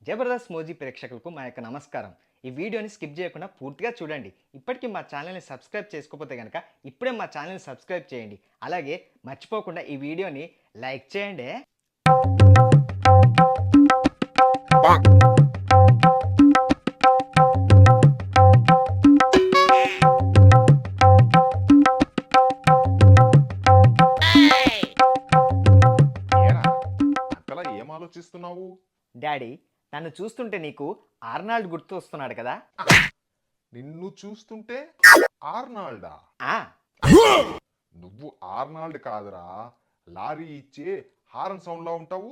జబర్దస్త్ మోజీ ప్రేక్షకులకు మా యొక్క నమస్కారం. ఈ వీడియోని స్కిప్ చేయకుండా పూర్తిగా చూడండి. ఇప్పటికీ మా ఛానల్ని సబ్స్క్రైబ్ చేసుకోకపోతే కనుక ఇప్పుడే మా ఛానల్ని సబ్స్క్రైబ్ చేయండి. అలాగే మర్చిపోకుండా ఈ వీడియోని లైక్ చేయండి. ఏరా అంతలా ఏం ఆలోచిస్తున్నావు? డాడీ, నన్ను చూస్తుంటే నీకు ఆర్నాల్డ్ గుర్తు వస్తున్నాడు కదా? నిన్ను చూస్తుంటే ఆర్నాల్డా? ఆ, నువ్వు ఆర్నాల్డ్ కాదురా, లారీ ఇచ్చే హారన్ సౌండ్ లా ఉంటావు.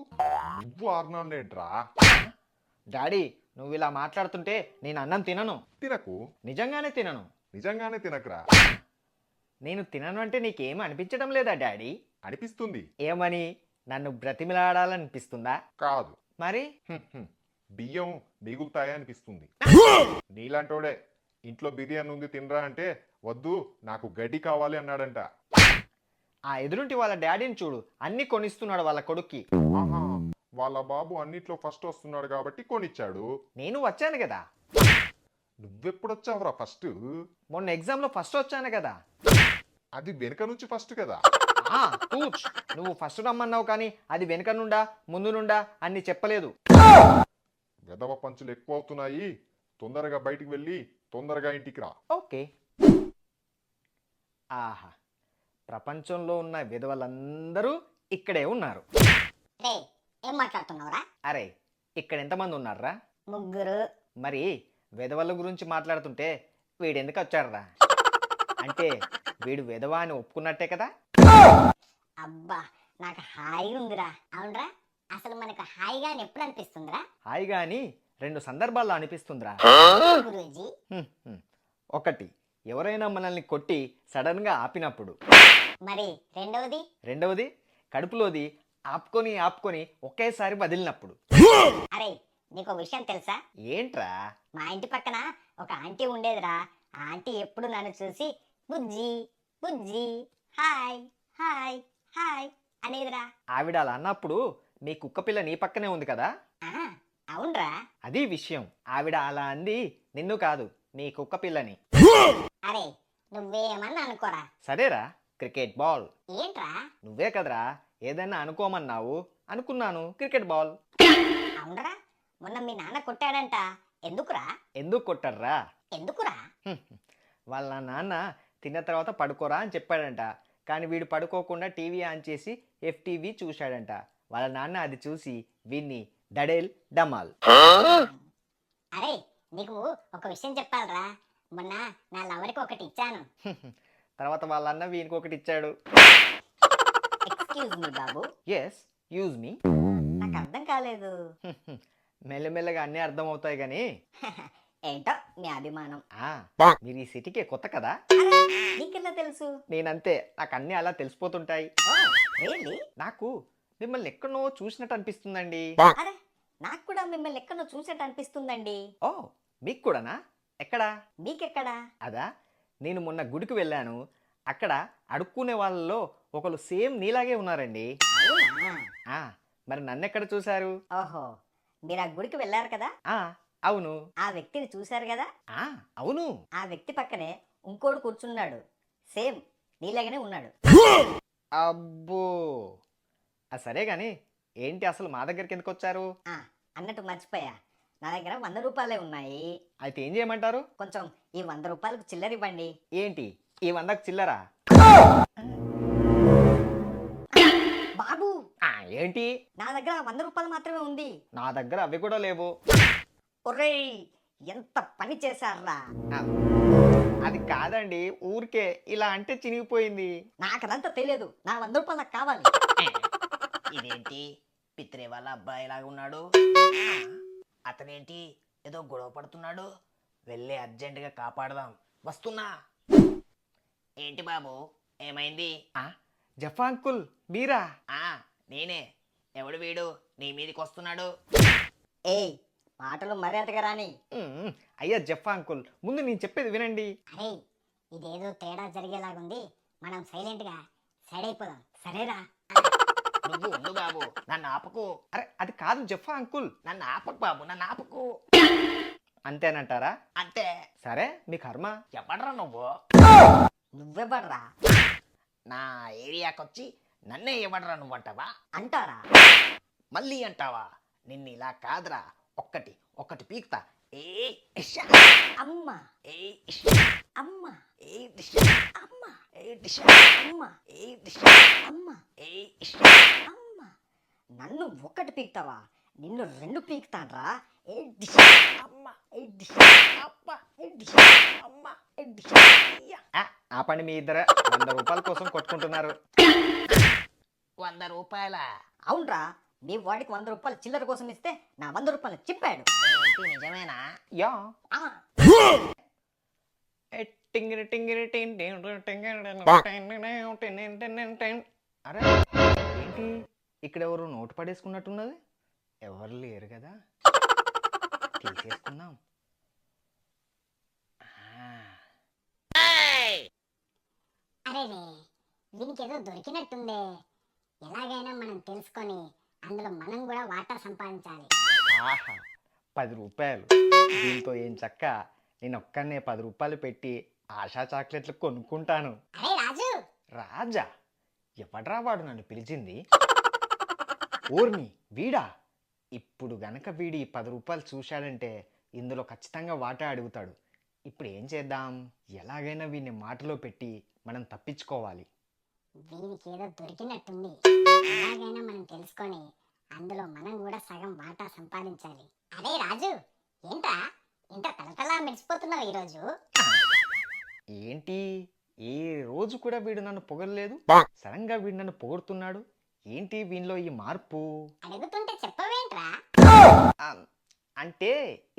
నువ్వు ఆర్నాల్డ్ ఏంట్రా? డాడీ, నువ్వు ఇలా మాట్లాడుతుంటే నేను అన్నం తినను. తినకు, నిజంగానే తినను. నిజంగానే తినకురా. నేను తినను అంటే నీకేం అనిపించడం లేదా డాడీ? అనిపిస్తుంది. ఏమని? నన్ను బ్రతిమిలాడాలనిపిస్తుందా? కాదు, మరి బియ్యం మిగులుతాయా అనిపిస్తుంది. నీలాంటోడే ఇంట్లో బిర్యానీ ఉంది తినరా అంటే వద్దు నాకు గడ్డి కావాలి అన్నాడంట. ఆ ఎదురుంటి వాళ్ళ డాడీని చూడు, అన్ని కొనిస్తున్నాడు వాళ్ళ కొడుక్కి. ఆహా, వాళ్ళ బాబు అన్నిట్లో ఫస్ట్ వస్తున్నాడు కాబట్టి కొనిచ్చాడు. నేను వచ్చాను కదా, నువ్వెప్పుడొచ్చావురా ఫస్ట్? మొన్న ఎగ్జామ్లో ఫస్ట్ వచ్చాను కదా. అది వెనుక నుంచి ఫస్ట్ కదా. ఆ, కూర్చ్. నువ్వు ఫస్ట్ రమ్మన్నావు కానీ అది వెనుక నుండా ముందు నుండా అన్ని చెప్పలేదు. వెధవ పంచులు ఎక్కువ అవుతున్నాయి, తొందరగా బయటికి వెళ్ళి తొందరగా ఇంటికి రా. ఓకే. ఆహా, ప్రపంచంలో ఉన్న విధవలందరూ ఇక్కడే ఉన్నారు. రే, ఏం మాట్లాడుతున్నావురా? అరే, ఇక్కడ ఎంతమంది ఉన్నారా? ముగ్గురు. మరి విధవల గురించి మాట్లాడుతుంటే వీడెందుకు వచ్చాడురా? అంటే వీడు విధవ అని ఒప్పుకున్నట్టే కదా? అబ్బా, నాకు హాయిగా ఉందిరా. అవునరా, అసలు మనకు హాయిగా అని ఎప్పుడు అనిపిస్తుందిరా? హాయిగా అని 2 సందర్భాల్లో అనిపిస్తుందిరా. గురూజీ. ఒకటి, ఎవరైనా మనల్ని కొట్టి సడన్గా ఆపినప్పుడు. మరి రెండవది? రెండవది, కడుపులోది ఆపుకొని ఆపుకొని ఒకేసారి వదిలినప్పుడు. అరే, నీకు విషయం తెలుసా? ఏంట్రా? మా ఇంటి పక్కన ఒక ఆంటీ ఉండేదిరా. ఆ ఆంటీ ఎప్పుడు నన్ను చూసి బుజ్జి బుజ్జి, హాయ్ హాయ్ హాయ్ అనేదిరా. ఆవిడ అలా అన్నప్పుడు మీ కుక్కపిల్ల నీ పక్కనే ఉంది కదా? ఆ, అవునరా. అది విషయం. ఆవిడ అలా అంది నిన్ను కాదు, నీ కుక్కపిల్లని. అరే, నువ్వేమన్నా అనుకోరా. సరేరా, క్రికెట్ బాల్. ఏంట్రా? నువ్వే కదరా ఏదైనా అనుకోమన్నావు, అనుకున్నాను, క్రికెట్ బాల్. అవునరా, మొన్న మీ నాన్న కొట్టాడంట. ఎందుకురా? ఎందుకు కొట్టర్రా? ఎందుకురా? వాళ్ళ నాన్న తిన్న తర్వాత పడుకోరా అని చెప్పాడంట. కానీ వీడు పడుకోకుండా టీవీ ఆన్ చేసి FTV చూశాడంట. వాళ్ళ నాన్న అది చూసి వీన్ని దడేల్ డమాల్. అరే, నీకు ఒక విషయం చెప్పాలరా. మొన్న నా లవర్కి ఒకటి ఇచ్చాను. తర్వాత వాళ్ళ అన్న వీనికి ఒకటి ఇచ్చాడు. ఎక్స్క్యూజ్ మీ బాబు. Yes, use me. నాకు అర్థం కాలేదు. మెల్లమెల్లగా అన్నీ అర్థమవుతాయి కానీ ఏంటో మీ అభిమానం. మీరు ఈ సిటీకే కొత్త కదా? అరే, నీకెలా తెలుసు? నేనంతే, నాకు అన్నీ అలా తెలిసిపోతుంటాయి. రియల్లీ? నాకు మిమ్మల్ని ఎక్కడో చూసినట్టు అనిపిస్తుందండి. అరే, నాకు కూడా మిమ్మల్ని ఎక్కడో చూసేట్టు అనిపిస్తుందండి. ఓ, మీకు కూడానా? ఎక్కడా? మీకెక్కడా? అదా, నేను మొన్న గుడికి వెళ్ళాను. అక్కడ అడుక్కునే వాళ్ళలో ఒకరు సేమ్ నీలాగే ఉన్నారండి. అవునా? ఆ, మరి నన్నెక్కడ చూశారు? ఓహో, మీరు ఆ గుడికి వెళ్ళారు కదా, ఆ, అవును. ఆ వ్యక్తిని చూశారు కదా. ఆ, అవును. ఆ వ్యక్తి పక్కనే ఇంకోడు కూర్చున్నాడు. సేమ్ నీలాగానే ఉన్నాడు. అబ్బో, సరే గాని ఏంటి అసలు మా దగ్గరికి ఎందుకు వచ్చారు? ఆ, అన్నట్టు మర్చిపోయా. నా దగ్గర 100 రూపాయలే ఉన్నాయి. అయితే ఏం చేయమంటారు? కొంచెం ఈ 100 రూపాయలకు చిల్లర ఇవ్వండి. ఏంటి ఈ 100కు చిల్లరా? బాబు, ఏంటి? నా దగ్గర 100 రూపాయలు మాత్రమే ఉంది. నా దగ్గర అవి కూడా లేవు. ఒరేయ్, ఎంత పని చేశారా? ఆ, అది కాదండి, ఊరికే ఇలా అంటే చినిగిపోయింది. నాకు అదంతా తెలియదు. నా 100 రూపాయలు నాకు కావాలి. ఇదేంటి పిత్రే వాళ్ళ అబ్బాయి లాగా ఉన్నాడు? అతనేంటి ఏదో గొడవ పడుతున్నాడు? వెళ్ళి అర్జెంటుగా కాపాడదాం. వస్తున్నా. ఏంటి బాబు, ఏమైంది? జఫా అంకుల్, మీరా? నేనే. ఎవడు వీడు నీ మీదికి వస్తున్నాడు? ఏయ్, మాటలు మర్యాదగా రాని. అయ్యా జఫా అంకుల్, ముందు నేను చెప్పేది వినండి. అరే, ఇదేదో తేడా జరిగేలాగుంది. మనం సైలెంట్ గా సైడ్ అయిపోదాం, సరేరా? నువ్వు ఉండు బాబు, నన్ను ఆపకు. అరే అది కాదు జఫా అంకుల్. నన్ను ఆపకు బాబు, నన్ను ఆపకు. అంతేనంటారా? అంతే. సరే మీ కర్మ. ఎవడ్రా నువ్వు? నువ్వెవడ్రా నా ఏరియాకొచ్చి నన్నే ఎవడ్రా నువ్వంటావా? అంటారా? మళ్ళీ అంటావా? నిన్ను ఇలా కాదురా, ఒక్కటి ఒక్కటి పీక్తా. ఏ ఇషా, అమ్మ ఏ ఇషా, అమ్మ ఏ దిశా, అమ్మ ఏ దిశా, అమ్మ ఏ దిశా, అమ్మ ఏ ఇషా. అమ్మ నన్ను ఒక్కటి పీకుతావా? నిన్ను రెండు పీకుతాన్రా. ఏ దిశ అమ్మ, ఏ దిశ అప్ప, ఏ దిశ అమ్మ, ఏ దిశ. అయ్యా. ఆపండి మీ ఇద్దరు 100 రూపాయల కోసం కొట్టుకుంటున్నారు. 100 రూపాయల? అవునరా, మీ వాడికి 100 రూపాయలు చిల్లర కోసం ఇస్తే నా 100 రూపాయలు చిప్పాడు. ఏంటి నిజమేనా? యా ఆ, టింగిరి టింగిరి టిన్ టిన్ టిన్ టింగిరి టిన్ టిన్. అరే ఏంటి ఇక్కడ ఎవరు నోటు పడేసుకున్నట్టున్నది? ఎవరు లేరు కదా, తీసేసుకుందాం. అరేరే వీనికి ఏదో దొరికినట్టుందే. ఎలాగైనా మనం తెలుసుకొని అందులో మనం కూడా వాటా సంపాదించాలి. ఆహా 10 రూపాయలు. దీంతో ఏం చక్క నేను ఒక్కనే 10 రూపాయలు పెట్టి ఆశా చాక్లెట్లు కొనుక్కుంటాను. అరే రాజు, రాజా? ఎవడ్రా వాడు నన్ను పిలిచింది? ఊర్మి వీడా? ఇప్పుడు గనక వీడి 10 రూపాయలు చూశాడంటే ఇందులో ఖచ్చితంగా వాటా అడుగుతాడు. ఇప్పుడు ఏం చేద్దాం? ఎలాగైనా వీడిని మాటలో పెట్టి మనం తప్పించుకోవాలి. వీనికి ఏదో దొరికినట్టుంది. ఎలాగైనా మనం తెలుసుకొని అందులో మనం కూడా సగం వాటా సంపాదించాలి. అరే రాజు, ఏంట్రా ఇంత తలతలా మెరిసిపోతున్నావు ఈరోజు? ఏంటి ఏ రోజు కూడా వీడు నన్ను పొగరలేదు, సడన్ గా వీడు నన్ను పొగుడుతున్నాడు. ఏంటి వీనిలో ఈ మార్పు? అడుగుతుంటే చెప్పవేంట్రా? ఆ, అంటే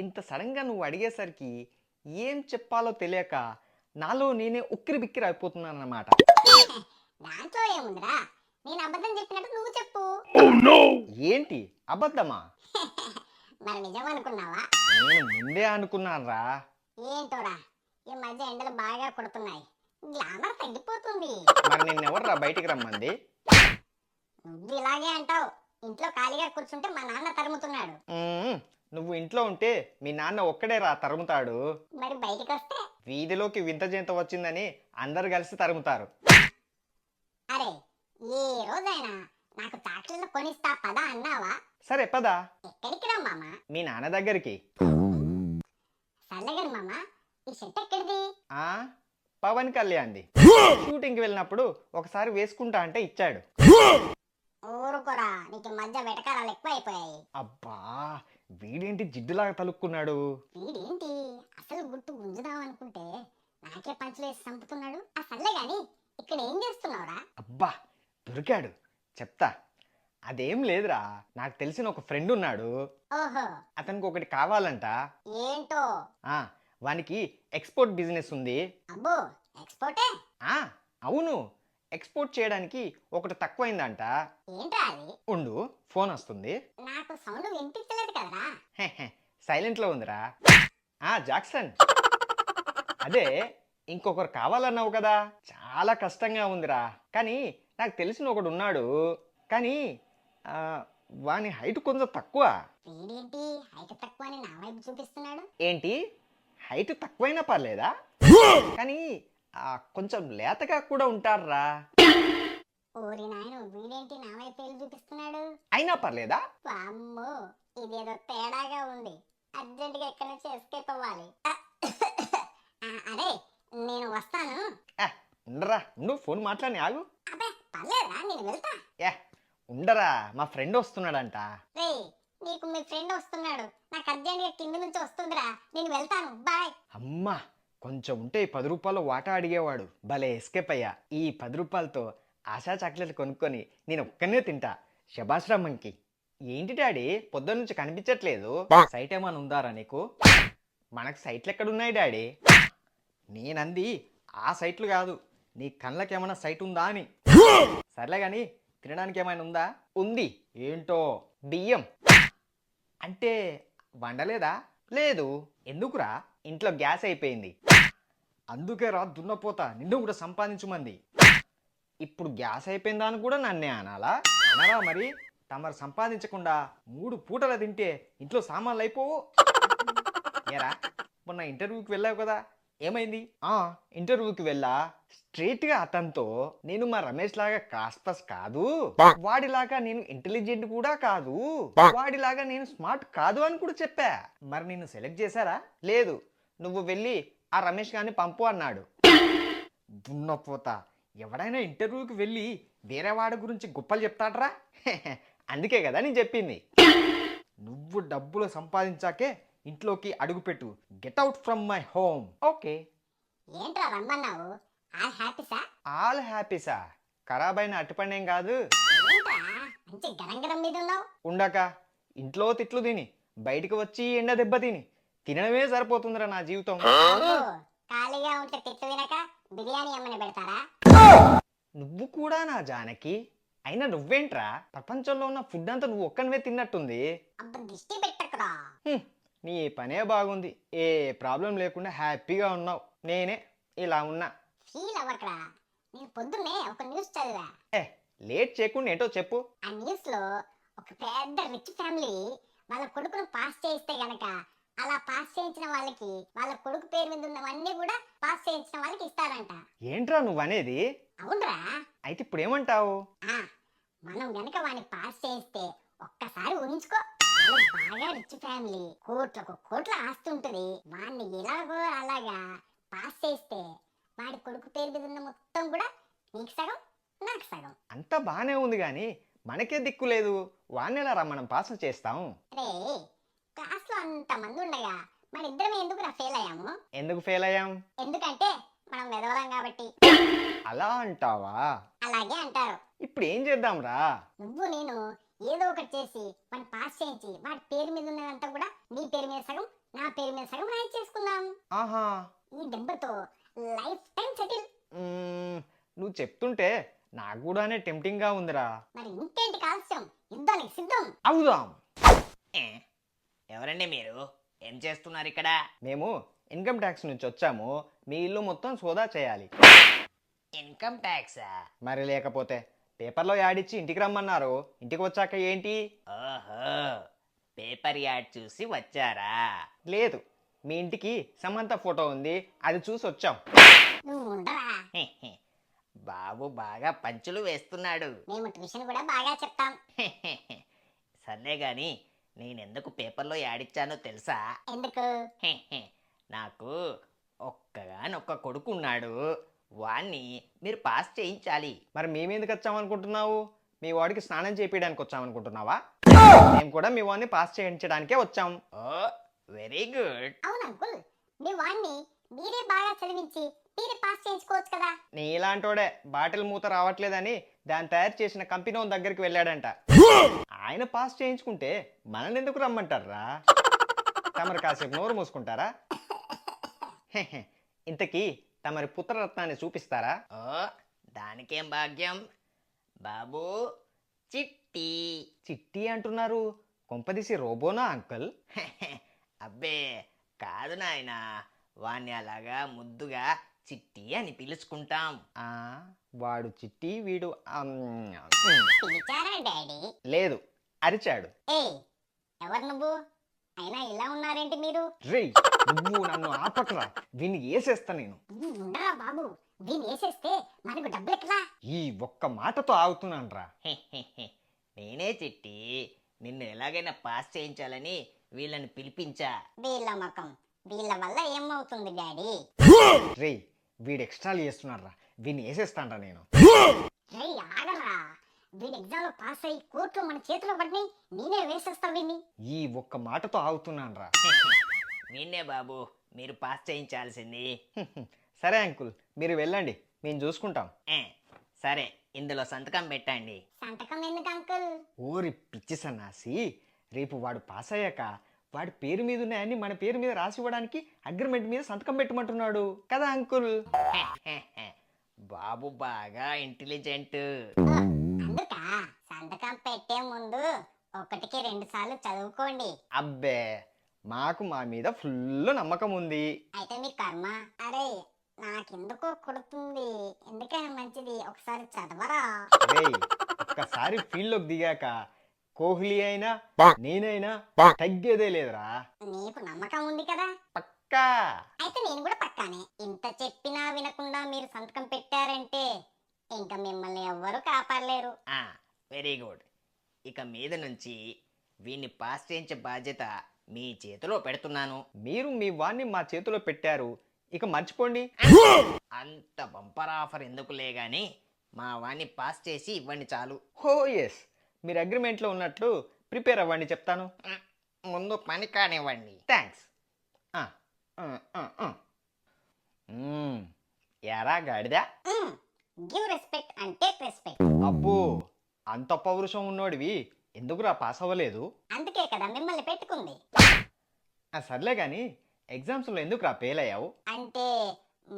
ఇంత సడన్ గా నువ్వు అడిగేసరికి ఏం చెప్పాలో తెలియక నాలో నేనే ఉక్కిరి బిక్కిరి అయిపోతున్నాను అన్నమాట. దాంట్లో ఏముందిరా, నేను అబద్ధం చెప్పినట్టు నువ్వు చెప్పు. ఏంటి అబద్ధమా? మరి నిజం అనుకున్నావా? నేను ముందే అనుకున్నానురా. ఏంటోరా, ఈ మధ్య ఎండలు బాగా కొడుతున్నాయి, గ్లామర్ తగ్గిపోతుంది. మరి నిన్నెవర్రా బయటికి రమ్మంది? నువ్వు ఇలాగే అంటావు. ఇంట్లో ఖాళీగా కూర్చుంటే మా నాన్న తరుముతున్నాడు. నువ్వు ఇంట్లో ఉంటే మీ నాన్న ఒక్కడే రా తరుముతాడు. మరి బయటికి వస్తే? వీధిలోకి వింత జంత వచ్చిందని అందరు కలిసి తరుముతారు. అరే ఏ రోజైనా నాకు చాక్లెట్లు కొనిస్తా పదా అన్నావా? సరే పదా ఎక్కడికి రా మామ? మీ నాన్న దగ్గరికి. సర్లేగని మామ, ఈ షర్ట్ ఎక్కడిది? ఆ పవన్ కళ్యాణ్ది. షూటింగ్కి వెళ్ళినప్పుడు ఒకసారి వేసుకుంటా అంటే ఇచ్చాడు. ఊరుకోరా, నీకు ఈ మధ్య వెటకారాలు ఎక్కువ అయిపోయాయి. అబ్బా వీడేంటి జిడ్డులాగా తలుక్కున్నాడు? వీడేంటి అసలు గుర్తు గుంజుదాం అనుకుంటే నాకే పంచులేసి చంపుతున్నాడు. ఆ సర్లే గాని ఇక్కడ ఏం చేస్తున్నావురా? అబ్బా దొరికాడు, చెప్తా. అదేం లేదురా, నాకు తెలిసిన ఒక ఫ్రెండ్ ఉన్నాడు. ఓహో, అతనికి ఒకటి కావాలంట. ఏంటో? వానికి ఎక్స్పోర్ట్ బిజినెస్ ఉంది. అబ్బో, ఎక్స్పోర్టే? అవును, ఎక్స్పోర్ట్ చేయడానికి ఒకటి తక్కువైందంట. ఏంట్రా అది? ఉండు ఫోన్ వస్తుంది. నాకు సౌండ్ వినిపించలేదు కదరా. సైలెంట్లో ఉందిరా. జాక్సన్, అదే ఇంకొకరు కావాలన్నావు కదా, చాలా కష్టంగా ఉందిరా. కానీ నాకు తెలిసిన ఒకడు ఉన్నాడు, కానీ వాని హైట్ కొంచెం తక్కువ. వీడేంటి హైట్ తక్కువ అని నా వైపు చూపిస్తున్నాడు? ఏంటి హైట్ తక్కువైనా పర్లేదా? కానీ కొంచెం లేతగా కూడా ఉంటారా. ఓరి నాయన, వీడేంటి నా వైపు వెళ్ళి చూపిస్తున్నాడు? అయినా పర్లేదా? వామ్మో, ఇదేదో తేడాగా ఉంది. అర్జెంటుగా ఎక్కడి నుంచి ఎస్కేప్ అవ్వాలి. అరే నేను వస్తాను. ఉండరా, ఉండు ఫోన్ మాట్లాడి ఆగు. అబ్బే పర్లేదురా, నేను వెళ్తా. ఉండరా, మా ఫ్రెండ్ వస్తున్నాడంట. రే, నీకు మీ ఫ్రెండ్ వస్తున్నాడు, నాకు అర్జెంటుగా కింద నుంచి వస్తుందిరా, నేను వెళ్తాను, బాయ్. అమ్మా కొంచెం ఉంటే ఈ 10 రూపాయలు వాటా అడిగేవాడు. భలే ఎస్కేప్ అయ్యా. ఈ 10 రూపాయలతో ఆశా చాక్లెట్లు కొనుక్కొని నేను ఒక్కనే తింటా. శబాష్ రమ్మంకి. ఏంటి డాడీ పొద్దున్న నుంచి కనిపించట్లేదు? సైట్ ఏమైనా ఉందారా నీకు? మనకు సైట్లు ఎక్కడున్నాయి డాడీ? నేనంది ఆ సైట్లు కాదు, నీ కళ్ళకి ఏమైనా సైట్ ఉందా అని. సర్లే కానీ తినడానికి ఏమైనా ఉందా? ఉంది. ఏంటో? బియ్యం. అంటే వండలేదా? లేదు. ఎందుకురా? ఇంట్లో గ్యాస్ అయిపోయింది. అందుకే రా దున్నపోతా, నిన్ను కూడా సంపాదించుమంది. ఇప్పుడు గ్యాస్ అయిపోయిందా అని కూడా నన్నే అనాలా? అన్నారా మరి తమరు సంపాదించకుండా 3 పూటలు తింటే ఇంట్లో సామాన్లు అయిపోవు. ఏరా మొన్న ఇంటర్వ్యూకి వెళ్ళావు కదా, ఏమైంది? ఇంటర్వ్యూకి వెళ్ళా. స్ట్రైట్ గా అతనితో నేను మా రమేష్ లాగా కాస్పస్ కాదు, వాడిలాగా నేను ఇంటెలిజెంట్ కూడా కాదు, వాడిలాగా నేను స్మార్ట్ కాదు అని కూడా చెప్పా. మరి నిన్ను సెలెక్ట్ చేశారా? లేదు, నువ్వు వెళ్ళి ఆ రమేష్ గారిని పంపు అన్నాడు. దున్నపోతా, ఎవడైనా ఇంటర్వ్యూకి వెళ్ళి వేరే వాడి గురించి గొప్పలు చెప్తాడ్రా? అందుకే కదా నేను చెప్పింది. నువ్వు డబ్బులు సంపాదించాకే ఇంట్లోకి అడుగుపెట్టు. Get out from my home. Okay. ఏంట్రా రమ్మన్నావు? ఆల్ హ్యాపీసా? ఆల్ హ్యాపీసా? ఖరాబైన అట్టుపండేం కాదు. ఏంట్రా మంచి గరంగరం మీద ఉన్నావు? ఉండక ఇంట్లో తిట్లు తిని బయటికి వచ్చి ఎండ దెబ్బ తిని తినడమే సరిపోతుందిరా నా జీవితం. అబ్బో, ఖాళీగా ఉంటే తిట్లు వినక బిర్యానీ అమ్మని పెడతారా? నువ్వు కూడా నా జానకి. అయినా నువ్వేంట్రా, ప్రపంచంలో ఉన్న ఫుడ్ అంతా నువ్వు ఒక్కనివే తిన్నట్టుంది. అబ్బ దిష్టి పెట్టకురా. నీ పనే బాగుంది, ఏ ప్రాబ్లం లేకుండా హ్యాపీగా ఉన్నావు. నేనే ఇలా ఉన్నా. ఫీల్ అవ్వకరా. నేను పొద్దున్నే ఒక న్యూస్ చదివా. లేట్ చేయకుండా ఏంటో చెప్పు. ఆ న్యూస్ లో ఒక పెద్ద రిచ్ ఫ్యామిలీ వాళ్ళ కొడుకును పాస్ చేయిస్తే గనక అలా పాస్ చేయించిన వాళ్ళకి వాళ్ళ కొడుకు పేరు మీద ఉన్నవన్నీ కూడా పాస్ చేయించిన వాళ్ళకి ఇస్తారంట. ఏంట్రా నువ్వనేది? అవునరా. అయితే ఇప్పుడు ఏమంటావు? మనం గనక వాడిని పాస్ చేయిస్తే ఒక్కసారి ఊహించుకో, వాళ్ళు బాగా రిచ్ ఫ్యామిలీ, కోట్ల ఆస్తి ఉంటుంది. వాడిని ఎలాగో అలాగా పాస్ చేస్తే వాడి కొడుకు పేరు మీద ఉన్న మొత్తం కూడా నీకు సగం నాకు సగం. అంతా బానే ఉంది గాని మనకే దిక్కు లేదు. వాన్నెలా మనం పాస్ చేస్తాం? రే, క్లాస్ లో అంత మంది ఉండగా మన ఇద్దరం ఎందుకు ఫెయిల్ అయ్యాము? ఎందుకు ఫెయిల్ అయ్యాం? ఎందుకంటే మనం వెదవలం కాబట్టి. అలా అంటావా? అలాగే అంటారు. ఇప్పుడు ఏం చేద్దాంరా? నువ్వు నేను ఏదో ఒకటి చేసి వాడిని పాస్ చేయించి వాడి పేరు మీద ఉన్నదంతా కూడా నీ పేరు మీద సగం నా పేరు మీద సగం రాయి చేసుకుందాం. ఆహా, ఈ దెబ్బతో లైఫ్ టైం సెటిల్. నువ్వు చెప్తుంటే నాకు కూడానే టెంప్టింగ్ గా ఉందిరా. మరి ఇంకేంటి ఆలస్యం, యుద్ధానికి సిద్ధం అవుదాం. ఎవరండి మీరు? ఏం చేస్తున్నారు ఇక్కడ? మేము ఇన్కమ్ ట్యాక్స్ నుంచి వచ్చాము. మీ ఇల్లు మొత్తం సోదా చేయాలి. ఇన్కమ్ ట్యాక్సా? మరి లేకపోతే పేపర్లో యాడ్ ఇచ్చి ఇంటికి రమ్మన్నారు. ఇంటికి వచ్చాక ఏంటి? ఓహో, పేపర్ యాడ్ చూసి వచ్చారా? లేదు, మీ ఇంటికి సమంత ఫోటో ఉంది, అది చూసి వచ్చాం. నువ్వు ఉండరా. బాబు బాగా పంచులు వేస్తున్నాడు. మేము ట్యూషన్ కూడా బాగా చెప్తాం. సర్లే గాని నేనెందుకు పేపర్లో యాడ్ ఇచ్చానో తెలుసా? ఎందుకు? నాకు ఒక్కగానొక్క కొడుకు ఉన్నాడు, వాణ్ణి మీరు పాస్ చేయించాలి. మరి మేమెందుకు వచ్చామనుకుంటున్నావు? మీ వాడికి స్నానం చేయించడానికి వచ్చామనుకుంటున్నావా? మేము కూడా మీ వాడిని పాస్ చేయించడానికే వచ్చాం. ఓ వెరీ గుడ్. అవును అంకుల్, మీ వాడిని మీరే బాగా చదివించి మీరే పాస్ చేయించుకోవచ్చు కదా. నీ ఇలాంటోడే బాటిల్ మూత రావట్లేదని దాన్ని తయారు చేసిన కంపెనీ దగ్గరికి వెళ్ళాడంట. ఆయన పాస్ చేయించుకుంటే మనల్ని ఎందుకు రమ్మంటారా? తమరు కాసేపు నోరు మూసుకుంటారా? ఇంతకీ తమరి పుత్రరత్నాన్ని చూపిస్తారా? ఓ దానికేం భాగ్యం. బాబు చిట్టి. చిట్టి అంటున్నారు, కొంపదీసి రోబోనా అంకుల్? అబ్బే కాదు నాయనా, వాణ్ణి అలాగా ముద్దుగా చిట్టి అని పిలుచుకుంటాం. వాడు చిట్టి, వీడు పిలిచారా డాడీ? లేదు, అరిచాడు. ఎవరు నువ్వు? అయినా ఇలా ఉన్నారేంటి మీరు? రేయ్, నువ్వు నన్ను ఆపకరా, వీన్ని వేసేస్తా నేను. ఉండరా బాబు, దీన్ని వేసేస్తే మనకు డబ్బులు ఎక్కడా? ఈ ఒక్క మాటతో ఆగుతున్నాను రా. నేనే చిట్టి, నిన్ను ఎలాగైనా పాస్ చేయించాలని వీళ్ళని పిలిపించా. వీళ్ళ ముఖం, వీళ్ళ వల్ల ఏమవుతుంది డాడీ? రేయ్, వీడు ఎక్స్ట్రాలు చేస్తున్నారా, వీన్ని వేసేస్తానరా నేను. రేయ్ ఆగరా, వీడి ఎగ్జామ్ లో పాస్ అయ్యి కోర్టులో మన చేతిలో పడిని నేనే వేసేస్తా వీడిని. ఈ ఒక్క మాటతో ఆగుతున్నాను రా. వీణ్ణే బాబు మీరు పాస్ చేయించాల్సింది. సరే అంకుల్, మీరు వెళ్ళండి, మేము చూసుకుంటాం. సరే, ఇందులో సంతకం పెట్టండి. సంతకం ఎందుకు అంకుల్? ఓరి పిచ్చి సన్నాసి, రేపు వాడు పాస్ అయ్యాక వాడి పేరు మీద ఉన్నాయని మన పేరు మీద రాసి ఇవ్వడానికి అగ్రిమెంట్ మీద సంతకం పెట్టమంటున్నాడు కదా అంకుల్? బాబు బాగా ఇంటెలిజెంట్. అందుకా సంతకం పెట్టే ముందు 1కి 2 సార్లు చదువుకోండి. అబ్బే, మాకు మా మీద ఫుల్ నమ్మకం ఉంది. అయితే మీ కర్మ. అరే నాకెందుకో కొడుతుంది, ఎందుకైనా మంచిది ఒకసారి చదవరా. రేయ్, ఒక్క ఒక్కసారి ఫీల్డ్లోకి దిగాక కోహ్లీ అయినా నేనైనా తగ్గేదే లేదురా. నీకు నమ్మకం ఉంది కదా, పక్కా. అయితే నేను కూడా పక్కానే. ఇంత చెప్పినా వినకుండా మీరు సంతకం పెట్టారంటే ఇంకా మిమ్మల్ని ఎవ్వరూ కాపాడలేరు. Very good. ఇక మీద నుంచి వీన్ని పాస్ చేయించే బాధ్యత మీ చేతిలో పెడుతున్నాను. మీరు మీ వాణ్ణి మా చేతిలో పెట్టారు, ఇక మర్చిపోండి. అంత బంపర్ ఆఫర్ ఎందుకులే గాని మా వాణ్ణి పాస్ చేసి ఇవ్వండి చాలు. హో ఎస్, మీరు అగ్రిమెంట్లో ఉన్నట్లు ప్రిపేర్ అవ్వండి, చెప్తాను. ముందు పని కానివ్వండి. థ్యాంక్స్. ఎరా గాడిదా, give respect and take respect. అబ్బో అంత పౌరుషం ఉన్నోడివి ఎందుకురా పాస్ అవ్వలేదు? అందుకే కదా మిమ్మల్ని పెట్టుకుంది. సర్లే కానీ ఎగ్జామ్స్లో ఎందుకురా ఫెయిల్ అయ్యావు? అంటే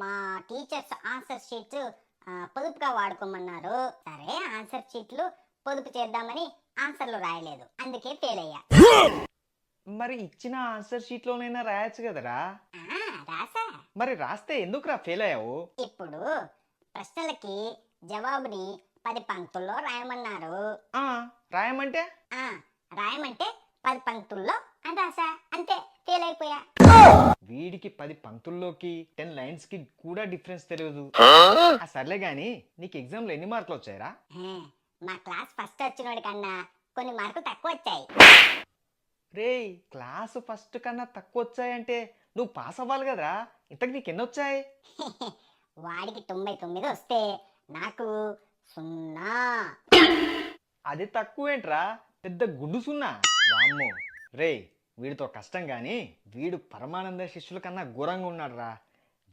మా టీచర్స్ ఆన్సర్ షీట్స్ పొదుపుగా వాడుకోమన్నారు. సరే ఆన్సర్ షీట్లు పొదుపు చేద్దామని ఆన్సర్లు రాయలేదు, అందుకే ఫెయిల్ అయ్యా. మరి ఇచ్చిన ఆన్సర్ షీట్లోనైనా రాయొచ్చు కదరా. రాసా. మరి రాస్తే ఎందుకురా ఫెయిల్ అయ్యావు? ఇప్పుడు ప్రశ్నలకి జవాబుని 10 పంక్తుల్లో రాయమన్నారు. రాయమంటే రాయమంటే 10 పంక్తుల్లో అని రాసా, అంతే ఫెయిల్ అయిపోయా. వీడికి 10 పంక్తుల్లోకి 10 లైన్స్ కి కూడా డిఫరెన్స్ తెలియదు. సర్లే గాని నీకు ఎగ్జామ్ లో ఎన్ని మార్కులు వచ్చాయరా? మా క్లాస్ ఫస్ట్ వచ్చినోడి కన్నా కొన్ని మార్కులు తక్కువ వచ్చాయి. రేయ్, క్లాసు ఫస్ట్ కన్నా తక్కువ వచ్చాయంటే నువ్వు పాస్ అవ్వాలి కదరా. ఇంతకు నీకు ఎన్ని వచ్చాయి? వాడికి 99 వస్తే నాకు 0. అది తక్కువేంట్రా, పెద్ద గుడ్డు సున్నా. వామ్మో, రేయ్ వీడితో కష్టం గాని వీడు పరమానంద శిష్యుల కన్నా ఘోరంగా ఉన్నాడు రా.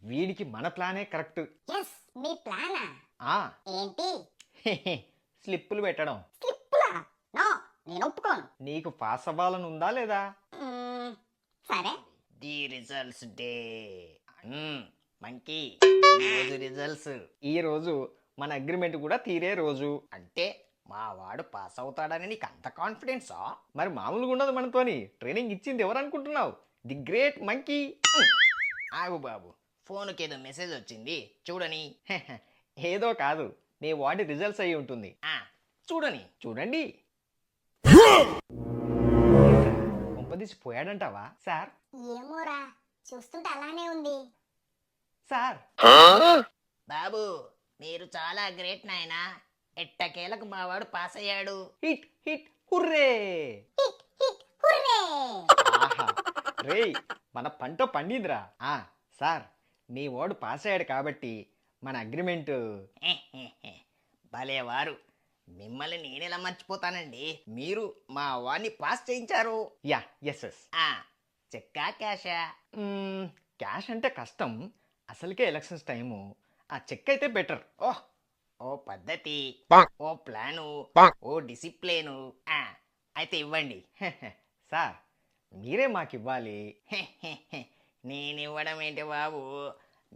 వీడికి మన ప్లానే కరెక్ట్. ఎస్, మీ ప్లానా? ఏంటి? స్లిప్పులు పెట్టడం. స్లిప్పులా? నో, నేను ఒప్పుకోను. నీకు పాస్ అవ్వాలని ఉందా లేదా? సరే. The results day. మంకీ, రోజు రిజల్ట్స్. ఈ రోజు మన అగ్రిమెంట్ కూడా తీరే రోజు. అంటే మా వాడు పాస్ అవుతాడని నీకు అంత కాన్ఫిడెన్సా? మరి మామూలుగా ఉండదు మనతోని. ట్రైనింగ్ ఇచ్చింది ఎవరు అనుకుంటున్నావు? The great monkey. ఆగు బాబు, ఫోన్కి ఏదో మెసేజ్ వచ్చింది చూడని. ఏదో కాదు, నీ వాడి రిజల్ట్స్ అయి ఉంటుంది. చూడని. చూడండి. కొంపదీసి పోయాడంటావా సార్? ఏమోరా, చూస్తుంటే అలానే ఉంది. సార్ బాబు మీరు చాలా గ్రేట్ నాయనా. ఎట్టకేలకు మా వాడు పాస్ అయ్యాడు. Hit hit hurray. Hit hit hurray. ఆహా, రేయ్ మన పంట పండిందిరా. సార్ మీ వాడు పాస్ అయ్యాడు కాబట్టి మన అగ్రిమెంట్. భలేవారు, మిమ్మల్ని నేనెలా మర్చిపోతానండి. మీరు మా వాడిని పాస్ చేయించారు. Ya yes yes. చెక్కా క్యాషా? క్యాష్ అంటే కష్టం, అసలుకే ఎలక్షన్స్ టైము. చెక్ అయితే బెటర్. ఓ పద్ధతి, ఓ ప్లాను, ఓ డిసిప్లిను. అయితే ఇవ్వండి. సార్ మీరే మాకు ఇవ్వాలి. నేనివ్వడం ఏంటి బాబు,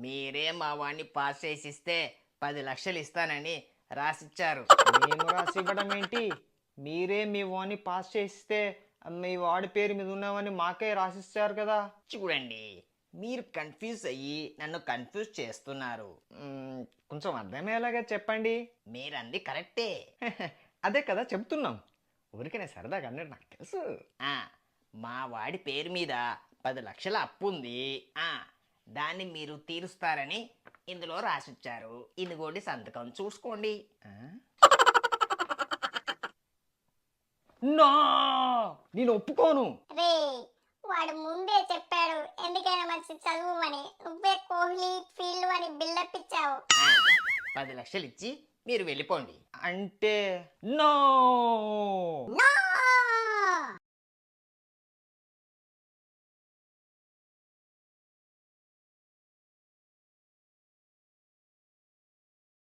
మీరే మా వాడిని పాస్ చేసిస్తే 10 లక్షలు ఇస్తానని రాసిచ్చారు. మేము రాసి ఇవ్వడం ఏంటి? మీరే మీ వాడిని పాస్ చేస్తే మీ వాడి పేరు మీద ఉన్నామని మాకే రాసిస్తారు కదా. చూడండి, మీరు కన్ఫ్యూజ్ అయ్యి నన్ను కన్ఫ్యూజ్ చేస్తున్నారు. కొంచెం అర్థమయ్యేలాగా చెప్పండి. మీరంది కరెక్టే. అదే కదా చెప్తున్నాం, ఊరికనే సరదాగా అన్నాడు, నాకు తెలుసు. మా వాడి పేరు మీద 10 లక్షల అప్పు ఉంది. దాన్ని మీరు తీరుస్తారని ఇందులో రాసిచ్చారు. ఇదిగోండి సంతకం, చూసుకోండి. నా నేను ఒప్పుకోను. రే, వాడు ముందే చెప్పాడు ఎందుకైనా మంచి చదువుమని. నువ్వే కోహ్లీ ఫీల్డ్ అని బిల్డప్ ఇచ్చావు. 10 లక్షలు ఇచ్చి మీరు వెళ్ళిపోండి. అంటే నో. నో.